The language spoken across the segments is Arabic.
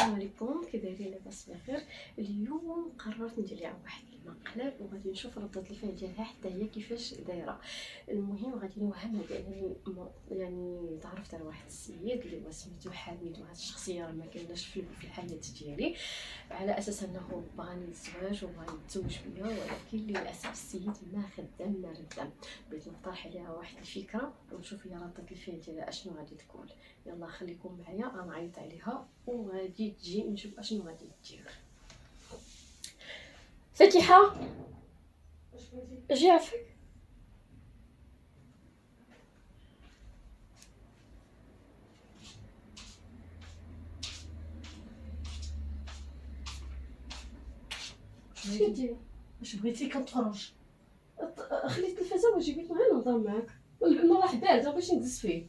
السلام عليكم، كي دايرين؟ لاباس بخير. اليوم قررت ندير ليها واحد المقلب وغادي نشوف ردة الفعل ديالها حتى هي كيفاش دايره. المهم غادي نوهمها بانني يعني تعرفت على واحد السيد اللي هو سميتو حميد، وهاد الشخصيه راه ما كايناش في الحياه ديالي، على اساس انه بغاني الزواج وبغاني يتزوج بيا، ولكن للاسف السيد ما خدام ما ردام. بغيت نقترح عليها واحد الفكره ونشوف هي ردة الفعل ديالها اشنو غادي تكون. يلا خليكم معايا، انا عيط عليها وغادي تجي نشوف اشنو غادي دير. فاتحه اجي عافاك. اش كديري؟ واش بغيتي كنتفرج؟ خليت التلفازه وجيبيت معايا نهضر معاك. الماء راه بارد باش نجلس فيه.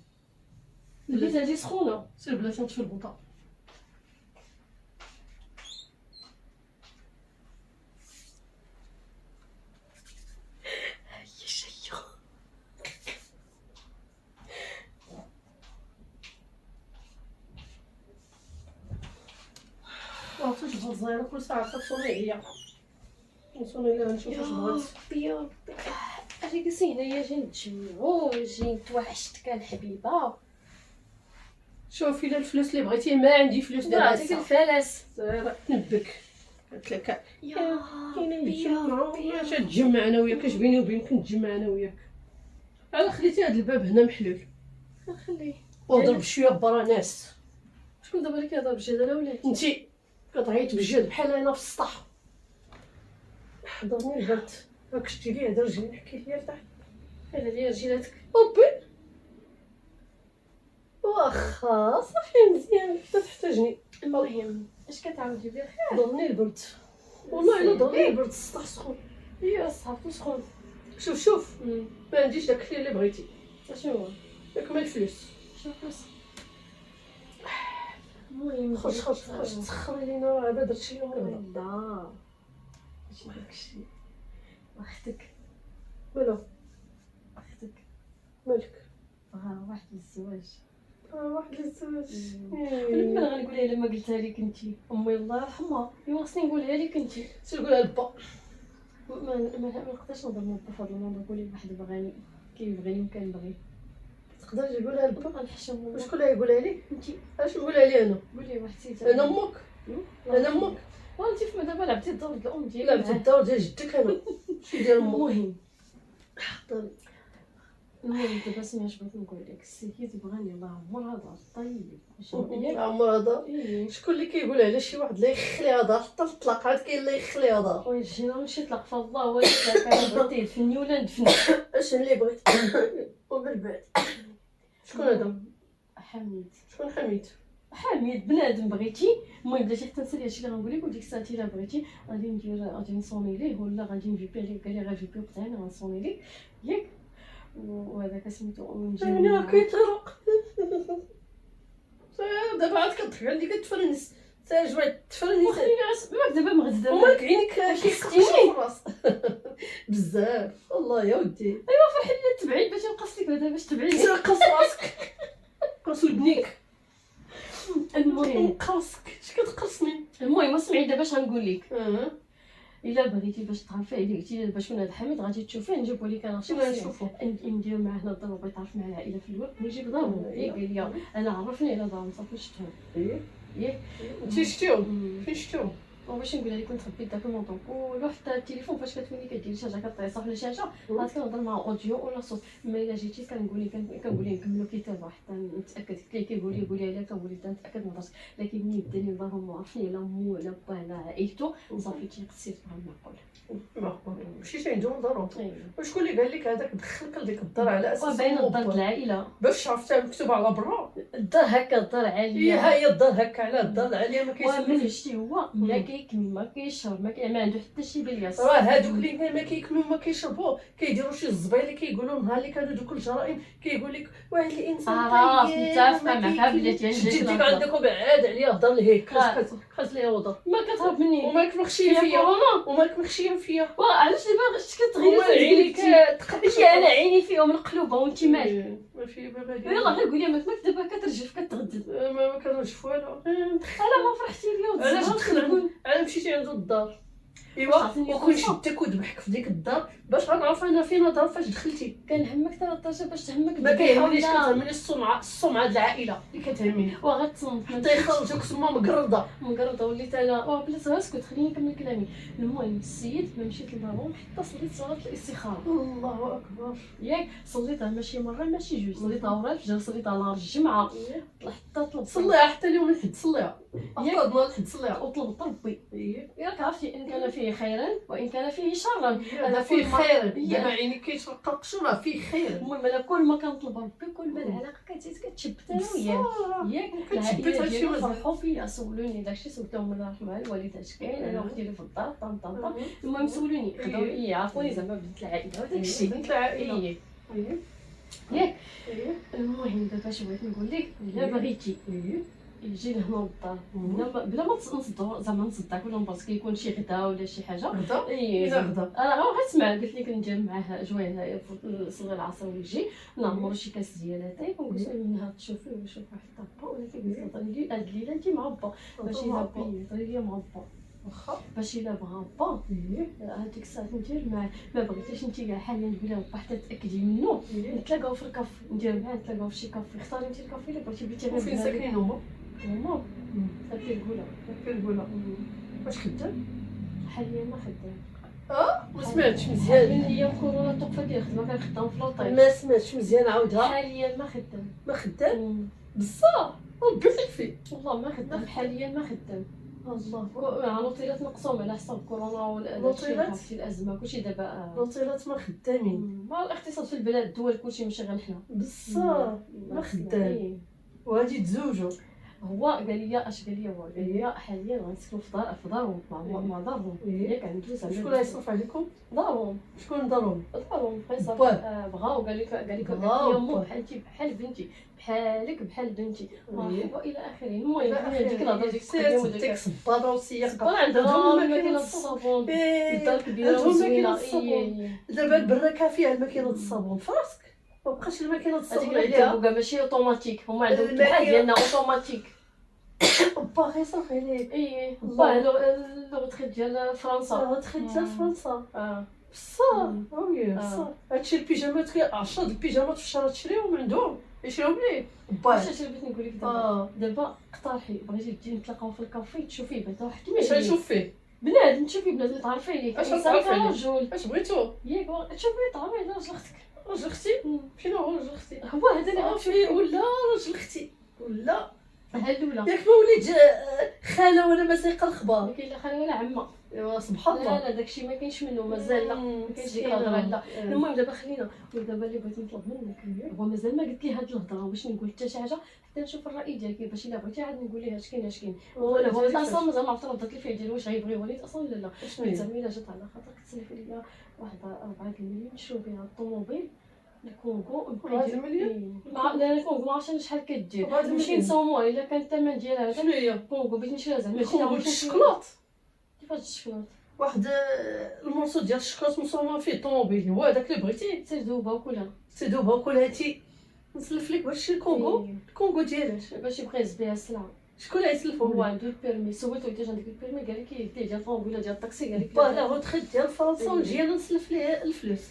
البيت هادي سخونه. سير بلاتي نطفي البوطه. هي جايه. عرفتي واش بغات الزهيره كل ساعه كتصوني عليا. نصوني لها نشوف واش بغات. ربي يا ربي، اجي جلسي هنايا، جي نتجمعو، جي توحشتك الحبيبه. شوفي لا الفلوس اللي بغيتيه ما عندي فلوس دابا. نعطيك الفلس. زهيره تنبك قالت لك يا كاينه ربي يا ربي يا اش تجمع انا وياك، اش بيني وبينك نتجمع انا وياك. على خليتي هذا الباب هنا محلول خليه. وضرب شويه برا ناس. شكون دابا اللي كيهضر بجد، انا ولا انت؟ انتي كتعيط بجد بحال انا في السطح. حضرني البرد هاك شتي لي هذا رجلي نحكي ليا لتحت. انا ليا رجيلاتك. اوبي واخا صافي مزيان لا تحتاجني. المهم اش كتعاودي بخير؟ ضرني البرد والله الا ضرني البرد، السطح سخون. هي صافي سخون. شوف ما عنديش داك الشيء اللي بغيتي. اشنو هو؟ ياك ما الفلوس. شوف المهم خرج تسخري لينا راه عباد درتي لهم الغدا. لا ماشي داكشي. اختك مالو اختك مالك؟ بغا واحد للزواج. واحد الزواج. انا غنقولها الا ما قلتها لك انتي. امي الله يرحمها ايوا خصني نقولها لك انتي. تقولها لبا. ما نقدرش نهضر مع با في هذا الموضوع. نقول واحد بغاني كيبغيني وكنبغيه. تقدر تقولها لبا؟ غنحشم. وشكون اللي يقولها لي؟ انتي اش نقولها لي انا؟ قولي واحد سيد. انا امك. انا امك. وانتي فما دابا لعبتي الدور ديال الام ديالي. لعبت الدور ديال جدك انا. شي ديال امك. المهم المهم دابا سمعي اش بغيت نقول لك. السيد بغاني الله عمر هذا طيب ياك. عمر هذا ايه شكون اللي كيقول على شي واحد لا يخلي هذا حتى الطلاق عاد كاين لا يخلي هذا. وي جينا ماشي طلق فالله هو اللي بغيتي يدفني ولا ندفني. اش اللي بغيت ومن بعد شكون هذا؟ حميد. شكون حميد؟ حميد بنادم بغيتي. المهم بلاتي حتى نسالي هادشي اللي غنقول لك، وديك الساعه الا بغيتي غادي نصوني ليه ولا غادي نفيبي عليه. قال لي غنفيبي وقتها انا غنصوني ليه ياك. وهذاك سميتو ونجي انا كيتغرق. دابا عاد كتضحك عندي كتفرنس. سير جوي تفرنس. وخليني ماك دابا مغزده ومالك عينيك كيسقطيني في الراس بزاف والله يا ودي. ايوا فرحي لي تبعيد باش نقص لك بعدا باش تبعيد. قص راسك قص ودنيك. المهم نقصك اش كتقصني؟ المهم اسمعي دابا اش غنقول لك. الا بغيتي باش تعرفي عليه قلتي باش شكون هذا حميد غادي تشوفيه نجيبو لك انا شنو شخصيا. نشوفو؟ ندير معاه هنا الدار وبغيت تعرف مع العائله في الوقت نجيب دارهم. قال لي انا عرفني على دارهم صافي شفتهم. ايه انتي شفتيهم؟ فين شفتيهم؟ وباش نقولها لك كنت خبيت داك الموضوع. ولو حتى التليفون فاش كتولي كديري شي حاجه كطيح صافي الشاشه عاد كنهضر مع اوديو ولا صوت. اما الا جيتي كنقول لي نكملوا كتابه حتى نتاكد. قولي عليها كنقول لها نتاكد من راسك. لكن ملي بداني اللهم عرفني على مو على با على عائلته صافي تيقصيت بها المعقول. معقول مشيتي عندهم دارهم. ايوا وشكون اللي قال لك هذاك دخلك لديك الدار على اساس باينه الدار د العائله. باش عرفتها مكتوبه على برا؟ الدار هكا الدار عاليه. ها هي الدار هكا على الدار العاليه ما كاينش. ومن شتي هو لا كيكمل ما كيشرب ما عنده حتى شي بالياس. راه هادوك اللي ما كيكملوا ما كيشربوا كيديروا شي الزبايل اللي كيقولوا نهار اللي كانوا دوك الجرائم كيقول لك واحد الانسان متفقه معك بلاتي. جديك عندك وبعاد عليا هضر ليه خاص ليها وضر. ما كتهرب مني ومالك مخشيه فيا ومالك مخشيه فيا. علاش دابا اش كتغيري عينيك تقبلتي على عيني فيهم القلوبه وانت مالك. ما في بالي. يلاه غير قولي ماك دابا كترجف كتغدد. ما كنرجف والو. انا ما فرحتي يجي عنده الدار. واش ايوا عطيني وكون فرصة؟ شدك ودبحك في ديك الدار باش غنعرف انا فين الدار فاش دخلتي. كنهمك 13 باش تهمك ما كيهمنيش، ولا كتهمني السمعه د العائله اللي كتهمني، وغتصنت حتى يخرجوك تما مقرده. مقرضه وليت انا بلا اسكت خليني نكمل كلامي. المهم السيد ما مشيت للبابا حتى صليت صلاه الاستخاره. الله اكبر. ياك صليتها ماشي مره ماشي جوج، صليتها ورا الفجر، صليتها نهار الجمعه، حتى طلبت صليها حتى اليوم الحد، صليها ياك. حتى نهار الحد صليها. وطلبت ربي. ايه ياك عرفتي ان كان فيه خيرا وان كان فيه شرا. هذا فيه خير، هي. دابا عيني كيترقق شنو فيه خير. المهم انا كل ما كنطلب ربي كل ما العلاقه كتشبت انا وياه. ياك كتشبت العائله هادشي ديالو مزيان. فرحوا فيا، سولوني داكشي، سولتهم الله يرحمها الوالده اش كاين، انا واختي اللي في الدار طن طن طن. المهم سولوني خداو لي يعرفوني زعما بنت العائله وداكشي. بنت العائله. إيه. ايه ياك ايه المهم دابا اش بغيت نقول لك، الا بغيتي ايه يجي لهنا للدار بلا ما تصدوا زعما نصدعك ولا نبرز كيكون شي غدا ولا شي حاجه. غدا. اي إلا غدا. انا غير اسمع، قلت لك ندير معاه جويه هنايا نصلي العصر ويجي نعمرو شي كاس ديال اتاي ونقول له منها تشوفي ونشوف واحد الطابه، ولكن قلت له هاد الليله انت مع با باش الا بغيتي ليا مع با واخا. باش الا بغا با ايه هذيك الساعه ندير معاه. ما بغيتيش انت كاع حاليا تقولي با حتى تاكدي منه نتلاقاو في الكافي، ندير معاه نتلاقاو في شي كافي، اختاري انت الكافي اللي بغيتي غير وفين ساكنين هما؟ هما في الكولا. في البوله. واش خدام؟ حاليا ما خدام. ما سمعتش من مزيان. ايام كورونا توقفت لي الخدمه، كان خدام في لوطيل. ما سمعتش مزيان، عاودها. حاليا ما خدام. ما خدام بصح. ربي يخلفي. والله ما خدام حاليا ما خدام. الله. لوطيلات مقسوم على حسب كورونا ولا لوطيلات؟ في الازمه كلشي دابا. لوطيلات ما خدامين ما الاقتصاد في البلاد الدول كلشي ماشي غير حنا. بصح. ما خدام. إيه. وغادي تزوجوا. هو قال لي اش قال لي، هو قال لي حاليا غنسكنوا في دارهم مع دارهم. ياك عنده زعما شكون غيصرف عليكم؟ دارهم شكون ضروري؟ فيصل. باه. بغاو قال لك بغاو. يا مو بحالتي بحال بنتي، بحالك بحال بنتي مرحبا الى اخره. المهم ديك الهضره ديك القديمه ديك صباره وسياقه. صبر عندهم ماكينه الصابون، الدار كبيره عندهم ماكينه وزوينه. الصابون. دابا البراكه فيها الماكينه الصابون في راسك، ما بقاش الماكينه هذيك الصابون اللي عليها. كاع ماشي اوتوماتيك، هما عندهم الماكينة- بحال ديالنا اوتوماتيك. باغي يصرف عليك. اي الله. لو تخيل ديال فرنسا. دخلت لفرنسا بصح. وي آه. بصح. هادشي البيجامات 10 د البيجامات في الشهر تشريهم عندهم يشريهم ليه. واش اش بغيت نقول لك اه دابا اقترحي بغيتي تجي نتلاقاو في الكافي تشوفيه بعدا واحد اش غنشوف فيه؟ بنادم، تشوفي بنادم تعرفي عليه اش انسان غتعرفي عليه؟ كرجل. اش بغيتو؟ ياك تشوفي تعرفي على راجل اختك. راجل اختي؟ فين هو راجل اختي؟ هو هذا اللي صافي ولا راجل اختي ولا بحال الاولى. ياك ما وليت خاله وانا ما سايقه الخبار. ما كاين لا خاله ولا عمه. ايوا سبحان لا الله. لا داكشي ما كاينش منه مازال. لا ما كاينش ديك الهضره. لا المهم دابا خلينا. ودابا اللي بغيت نطلب منك هو مازال ما قلت لي هاد الهضره باش نقول حتى شي حاجه حتى نشوف الراي ديالك، باش الا بغيتي عاد نقول ليه اش كاين اش كاين. ولا هو اصلا مازال ما عرفت ردت لي فيه ديال واش غيبغي وليد اصلا ولا لا. شنو زعما الا جات على خاطرك تسلف ليا واحد 4 مليون نشرو بها الطوموبيل الكونغو. 4 مليون؟ لا الكونغو ما عرفتش شحال كدير، 4 مليون. نمشي نسوموها الا كان الثمن ديالها هذا. شنو هي؟ الكونغو بغيت نشريها زعما الكونغو الشكلاط. كيفاش الشكلاط؟ واحد المونصو ديال الشكلاط مصومه فيه طوموبيل، هو هذاك اللي بغيتي. سير دوبا وكلها. سيدوبها وكل هاتي نسلف لك باش الكونغو. الكونغو ديالاش باش يبغي يهز بها السلعه. شكون اللي يسلفهم؟ هو عنده البيرمي، سولته واش عندك البيرمي قال لك ديال الطوموبيله ديال الطاكسي، قال لك با لا روتريت ديال فرنسا ونجي انا نسلف ليه الفلوس.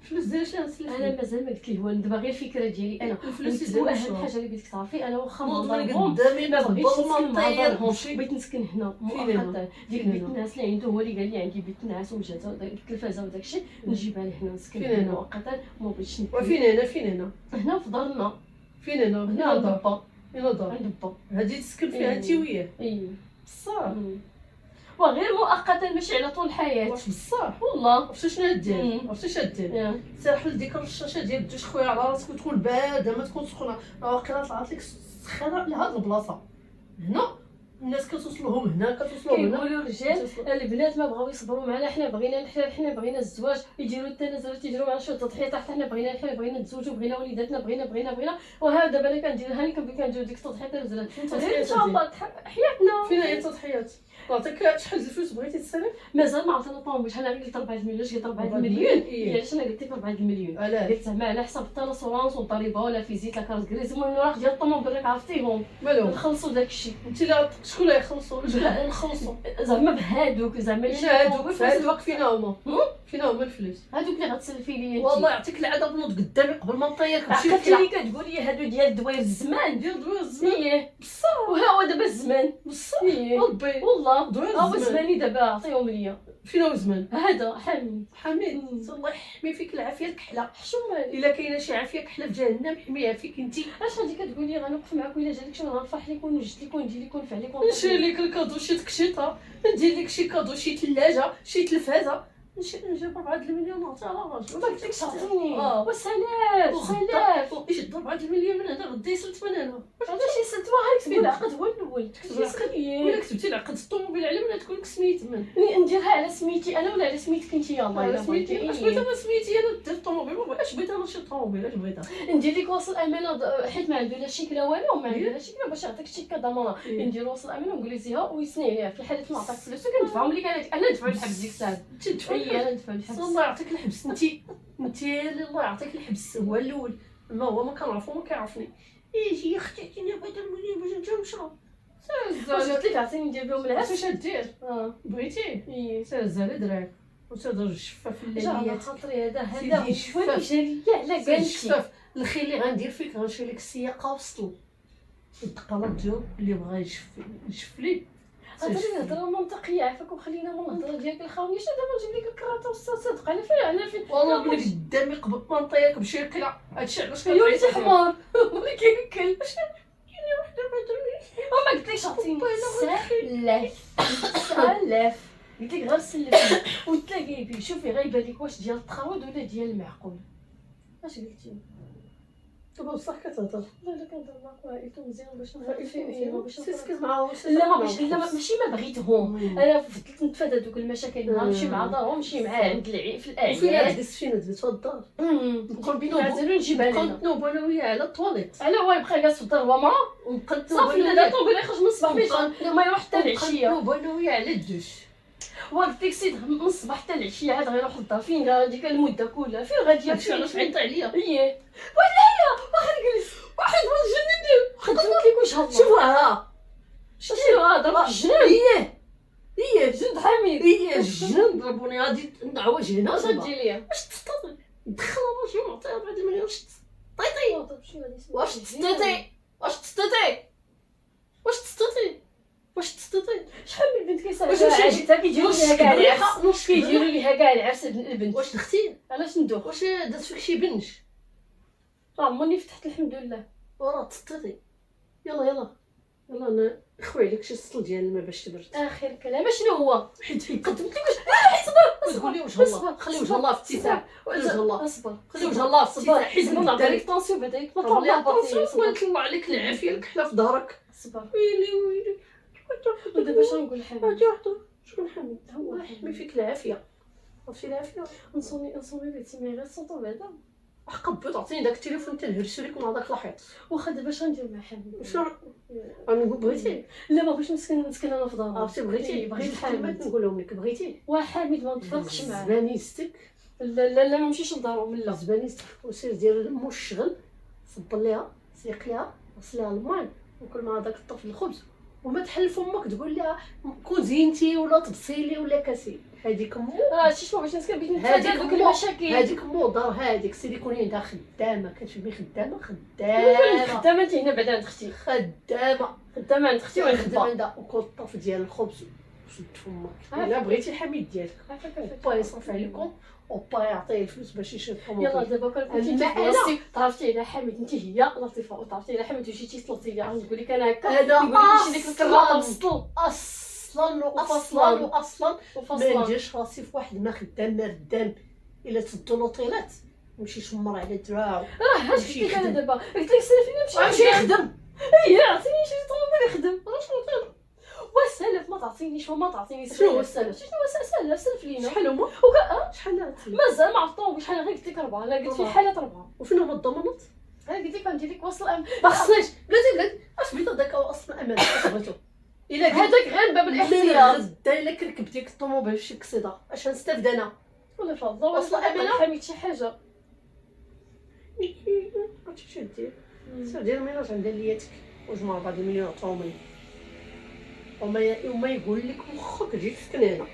الفلوس ديال اش نسلف انا ليه؟ مازال ما قلت ليه، هو دابا غير الفكره ديالي انا. الفلوس هو يديروا اهم شنو؟ حاجه اللي بغيتك تعرفي، انا واخا نوض من نضربهم قدامي ما بغيتش نخبر نسكن ما مع نطير دارهم، نمشي. بغيت نسكن هنا فين مؤقتا. ديك فين بيت هنا؟ الناس اللي عنده هو اللي قال لي عندي بيت الناس وجات التلفازه وداكشي نجيبها لهنا نسكن فين هنا هنا؟ مؤقتا. ما بغيتش نكمل وفين هنا؟ فين هنا؟ هنا في دارنا. فين هنا؟ هنا عند دار. با. هنا دار. عند با. هادي تسكن فيها انت وياه اي بصح. وغير مؤقتا ماشي على طول الحياه. واش بصح؟ والله عرفتي شنو هدير؟ عرفتي اش هدير؟ سير حل ديك الرشاشه ديال الدوش خويا على راسك وتكون بارده ما تكون سخونه. راه واقيلا طلعت لك سخانه لهاد البلاصه هنا. الناس كتوصلهم هنا كتوصلهم هنا. كيقولوا الرجال البنات ما بغاو يصبروا معنا، حنا بغينا الزواج، يديروا التنازلات يديروا معنا شويه تضحيات حتى حنا بغينا نتزوجوا، بغينا وليداتنا بغينا وها دابا انا كنديرها لك كنديروا ديك التضحيات الرجال. ان شاء الله حياتنا فين هي التضحيات؟ عطيك شحال ديال الفلوس بغيتي تسالي؟ مازال ما عرفت انا طوموبيل، شحال قلت 4 المليون، قلت 4 المليون إيه. علاش انا قلت لك 4 المليون، علاه قلت زعما على حساب حتى لاسورانس والضريبه ولا فيزيت لا كارت كريز، المهم الوراق ديال الطوموبيل راك عرفتيهم مالو نخلصوا داكشي انت لا شكون اللي يخلصوا ولا نخلصوا زعما بهادوك زعما ماشي هادوك في هاد الوقت فينا هما الفلوس هادوك اللي غتسلفي لي انت. والله يعطيك العذاب نوض قدامي قبل ما نطيرك نمشي عقلتي لي كتقولي هادو ديال الدواير الزمان ديال دوير الزمان ايه بصح وها هو دابا الزمان بصح ايه ربي والله دوير ها هو الزمان زماني دابا عطيهم ليا فينا الزمان هذا حامي حميد مم. الله يحمي فيك العافيه الكحله حشومه. الا كاينه شي عافيه كحله في جهنم حميها فيك انت اش غادي كتقولي غنوقف معاك ولا جالك شي غنرفح لك ونوجد لك وندير لك ونفع لك نشري لك الكادو شي تكشيطه ندير لك شي كادو شي ثلاجه شي تلفازه نجيب 4 المليون نعطيها على راجل ما قلت لكش تعطيني وسلاف سلاف ايش 4 المليون من هنا غدا يسلت من هنا علاش يسلت ما كتبي العقد هو الاول ولا كتبتي العقد الطوموبيل على من تكون لك سميت من نديرها على سميتي انا ولا على سميتك انت يلاه الا سميتي بغيتي اش بغيت انا سميتي انا دير الطوموبيل ما بغيتش بغيت انا شي طوموبيل اش بغيت ندير لك وصل امانه حيت ما عنده لا شيكله والو ما عنده لا شيكله باش يعطيك شيكه ضمانه ندير وصل امانه ونقول لها ويسني عليها في حاله ما عطاك فلوس كندفعهم لك انا ندفع الحبس ديك الساعه تدفع انا ندفع الحبس الله يعطيك الحبس انت اللي الله يعطيك الحبس هو الاول ما هو ما كنعرفو ما كيعرفني يجي يا اختي عطيني هذا المليون باش نجي نشرب واش قلت لك عطيني ندير بهم العفس واش دير بغيتي سير زالي دراك وتهضر الشفاف جا على الليليات خاطري هذا سيدي شويه شفاف. جاريه على كانتي الشفاف الخير اللي غندير فيك غنشري لك السياقه وسطو الدقالات ديالو اللي بغا يشف لي هضره منطقيه عافاك وخلينا من الهضره ديالك الخاويه شنو دابا نجيب لك الكراته والصدق على فين على فين والله بلي قدامي قبل ما نطيرك بشي كلا هادشي علاش يا ولدي حمار ولا كياكل ما قلتلكش عطيني سلاف قلت لك غير سلفني وتلاقي بيه شوفي غايبه لك واش ديال التخرود ولا ديال المعقول اش قلتي دابا بصح كتهضر لا لا كنهضر معاك وعائلته مزيان باش نفرق فيهم باش سيسكت معاهم لا ما باش لا ماشي ما بغيتهم انا فضلت نتفادى دوك المشاكل نمشي مع دارهم نمشي مع عند في فين الاعياد دزت فين دزت في الدار نقول نعزلو نجيبها لنا كنت نوب انا وياه على الطواليت على هو يبقى جالس في الدار هو مرا وبقيت صافي لا طوبيل يخرج من الصباح ما يروح حتى العشيه نوب انا وياه على الدوش وقلت لك سيد من الصباح حتى العشيه عاد غيروح للدار فين ديك المده كلها فين غادي هادشي علاش عيطت عليا ايه ولا واخا نجلس واحد جنني خدمت لك وجه الله شوفها شتي هذا الجنان هي جند حميد هي الجن ضربوني غادي نعوج هنا اش غدير ليا واش تستطيع دخل راجل معطيها 4 المليون واش تستطيع واش تستطيع واش تستطيع واش تستطيع واش تستطيع شحال من بنت كيسالها واش نمشي عاجتها كيديروا ليها كاع العرس كيديروا ليها كاع العرس البنت واش دختي علاش ندوخ واش دات فيك شي بنش عمرني فتحت الحمد لله وراه تستطيع يلا انا نخوي عليك شي سطل ديال الماء باش تبرد اخر كلام شنو هو حيت قدمت لك واش قولي وجه الله خلي وجه الله في اتساع وجه الله اصبر خلي وجه الله في اتساع حيت صبر نعطيك قدامك طونسيون بعداك ما طلع طلع الله يطلع عليك العافيه الكحله في ظهرك صبر ويلي ودابا شنو نقول حميد هادي وحده شكون حميد هو يحمي فيك العافيه عرفتي العافيه نصومي بيتي مي غير صوتو بعدا قبض عطيني داك التليفون تنهرسو لك مع داك الحيط واخا دابا شنو ندير مع حميد شنو غنقول بغيتي لا ما بغيتش نسكن انا في داري عرفتي بغيتي بغيت الكلمات حميد نقولهم لك بغيتي وحميد ما نتفرقش معاه زبانيستك لا ما نمشيش لدارهم لا زبانيستك وسير دير مو الشغل صبر ليها سيق ليها غسليها الماء وكل مع داك الطفل الخبز وما تحل فمك تقول لها كوزينتي ولا تبصيلي ولا كاسي هذيك مو شي باش نسكن بغيت نتفادى دوك المشاكل هذيك مو دار هذيك سيدي كوني عندها خدامه كتشوفي خدامه خدامه هنا بعدا عند اختي خدامه عند اختي وعند خدامه با عندها وكل الطرف ديال الخبز وشد فمك الا بغيتي الحميد ديالك با يصرف عليكم وبا يعطيه الفلوس باش يشري يلا دابا كنتي أنا- تعرفتي على حميد انت هي لطيفه وتعرفتي على حميد وجيتي طلبتي لي نقول لك انا هكا انا يقول لك ماشي ديك الكراطه اصلا وسطل اصلا ما وفصلا نديرش راسي في واحد ما خدام ردام الا تبدو لوطيلات نمشي شمر على الدراع راه اش قلت لك انا دابا قلت لك سلفيني نمشي نخدم هي عطيني شي طوموبيل يخدم والسلف ما تعطينيش وما تعطيني شنو هو السلف؟ شنو هو سلف لينا شحال هما وكا شحال هاتي مازال ما عرفتهم شحال غير قلت لك 4 انا قلت في حالات 4 وفين هما الضمانات انا قلت لك غندير لك وصل ما خصنيش بلاتي اش بغيت هذاك اصلا امانه اش بغيتو الا قلت هذاك غير باب من الاحتياط. غدا الا كركبتي الطوموبيل في شي كسيده اش غنستافد انا؟ ولا فضه أصلا ولا أمانة. حميت شي حاجه. عرفتي شنو دير؟ سير دير ميناج عند لياتك وجمع بعض المليون عطاهم لي، وما يقول لك مخك جيت تسكن هنا.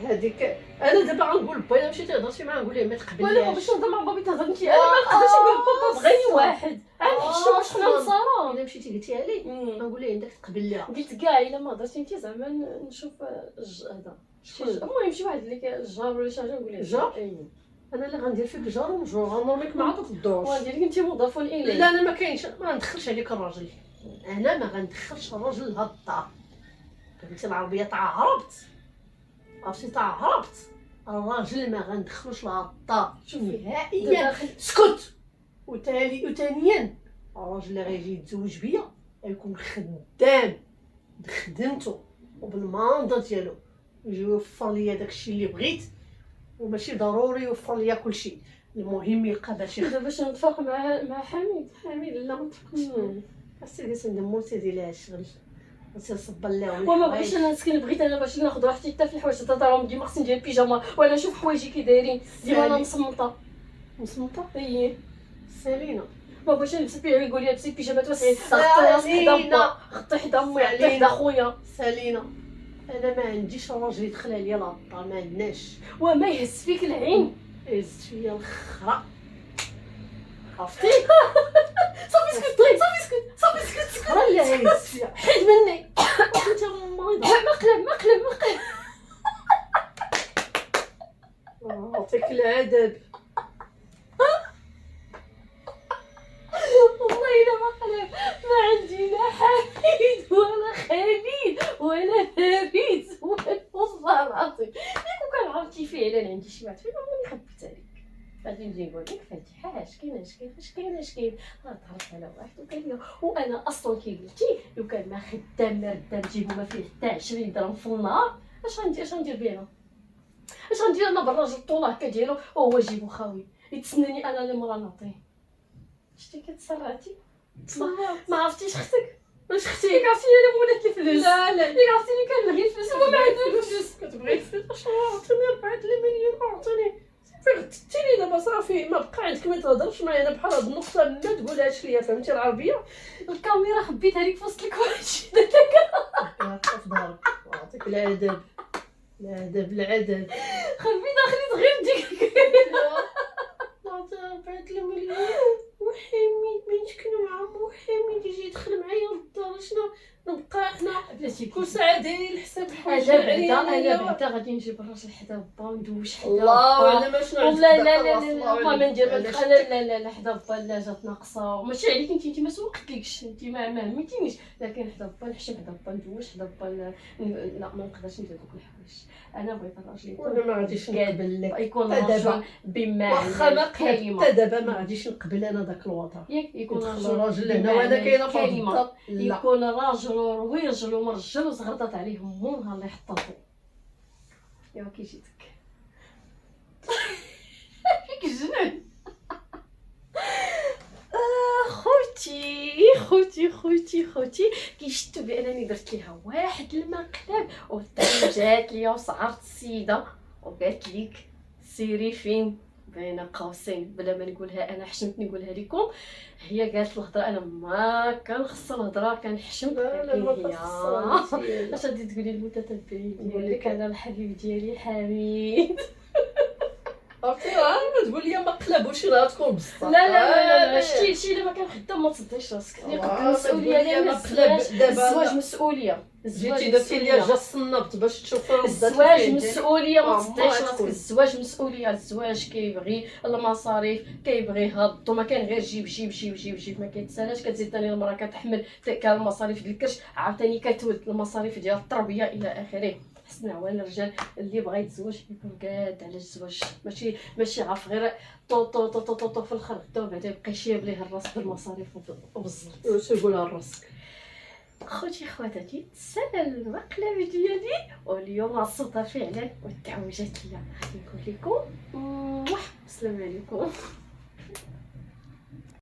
هذيك انا دابا غنقول با الا مشيتي هضرتي معاه نقول ليه ما تقبليش. ولا باش نهضر مع بابي تهضر انت، انا ما نقدرش نقول بابا بغاني واحد غنحشم واش حنا نصارى. الا مشيتي قلتيها لي غنقول ليه عندك تقبل ليها. قلت كاع الا ما هضرتي انت زعما نشوف هذا شكون؟ المهم شي واحد اللي الجار ولا شي حاجه نقول ليه جار؟ اي انا اللي غندير فيك جار ومجرور غنرميك مع دوك الدوش. وغندير لك انت مضاف اليه. لا انا ما كاينش، ما ندخلش عليك الراجل، انا ما غندخلش الراجل لهاد الدار. قلتي العربيه تعهربت، عرفتي تعهربت، الراجل ما غندخلوش لهاد الدار نهائيا. اسكت. وثانيا الراجل اللي غيجي يتزوج بيا غيكون خدام بخدمته وبالماندا ديالو، يجي يوفر ليا داكشي اللي بغيت، وماشي ضروري يوفر ليا كلشي، المهم يلقى باش دابا باش نتفاق مع حميد لا ما نتفقش. اسيدي سندمو سيدي لها الشغل نسير صب الله وما بغيتش انا نسكن، بغيت انا باش ناخذ راحتي حتى في الحوايج حتى راهم ديما خصني ندير بيجاما ولا نشوف حوايجي كي دايرين ديما انا مصمطه. مسمطه اي سالينا. ما بغيتش نلبس يقول لي لبسي بيجامات واسعين سالينا. خطي حدا امي خطي حدا خويا. سالينا انا ما عنديش راجل يدخل عليا للدار، ما عندناش. وما يهز فيك العين هزت فيا الخرا عرفتي. صافي سكت صافي سكت الخرا اللي هز فيا حيد مني انت مريضه. مقلب عطيك العذاب. والله الا ما عندي لا حميد ولا خليل ولا فريد والله العظيم. كون كان عرفتي فعلا عندي شي واحد فين ما خبيت عليك غادي نجي نقول لك فاتحه اش كاين تعرفت على واحد وقال لي وانا اصلا كي قلتي لو كان ما خدام ما ردام جيبو ما فيه حتى 20 درهم في النهار اش غندير بينا؟ اش غندير انا بالراجل الطول هكا ديالو وهو جيبو خاوي يتسناني انا اللي مرا نعطيه؟ شتي كتسرعتي ما عرفتيش اختك واش اختي عرفتيني انا مولات الفلوس. لا عرفتيني كنبغي الفلوس هو ما عنده الفلوس. كتبغي الفلوس عطيني 4 المليون عطيني فغتيني دابا صافي ما بقى عندك ما تهضرش معايا انا بحال هاد النقطه ما تقولهاش ليا فهمتي العربيه. الكاميرا خبيتها لك في وسط الكواليس. في ظهرك عطيك العذاب العذاب. خبيتها خليت غير ديك عطي 4 المليون وحميد ما نسكنو معاه وحميد يجي يدخل معايا للدار شنو نبقى حنا بلاتي كل ساعه دايرين الحساب حوايج انا بعدا غادي نجيب الراجل حدا با وندوش حدا الله اعلم اشنو عندك. لا ما ندير لا حدا با لا جات ناقصه ماشي عليك انت ما سوقتلكش انت ما هميتينيش، لكن حدا با نحشم حدا با ندوش حدا با لا ما نقدرش ندير دوك الحوايج. انا بغيت الراجل وانا ما غاديش نقبل لك يكون دابا. راجل بمعنى واخا ما الكلمه. حتى دابا ما غاديش نقبل انا داك الوضع. يكون يدخل راجل هنا وانا كاينه في الدار لا. يكون راجل ويرجل ومرجل وزغرطات عليهم مو نهار اللي حطاتو. يا كي جيتك فيك الجنون. خوتي كي شفتوا بانني درت ليها واحد المقلب جات ليا وسعرت السيده وقالت لك سيري فين بين قوسين بلا ما نقولها انا حشمت نقولها لكم. هي قالت الهضره انا ما كان خص الهضره كنحشم. اش غادي تقولي للمتتبعين ديالك انا الحبيب ديالي حميد؟ عرفتي ما تقول لي ما قلبوش راه تكون بصح. لا شتي دابا كان خدام ما تصديش راسك المسؤوليه ديال الزواج مسؤوليه. جيتي درتي ليا جا الصنبت باش تشوفي الزواج مسؤوليه ما تصديش راسك. الزواج مسؤوليه. الزواج كيبغي المصاريف كيبغي هضو ما كان غير جيب ما كيتسالاش. كتزيد ثاني المراه كتحمل كان المصاريف ديال الكرش عاوتاني كتولد المصاريف ديال التربيه الى اخره. حسنا عوان الرجال اللي بغى يتزوج يكون قاد على الزواج ماشي عارف غير طو في الاخر غدا وبعدا يبقى يشيب ليه الراس بالمصاريف وبالزرط. واش يقولها لراسك خوتي خواتاتي تسالى المقلب ديالي واليوم عصوتها فعلا وتعوجات ليا. غادي نقول لكم السلام عليكم.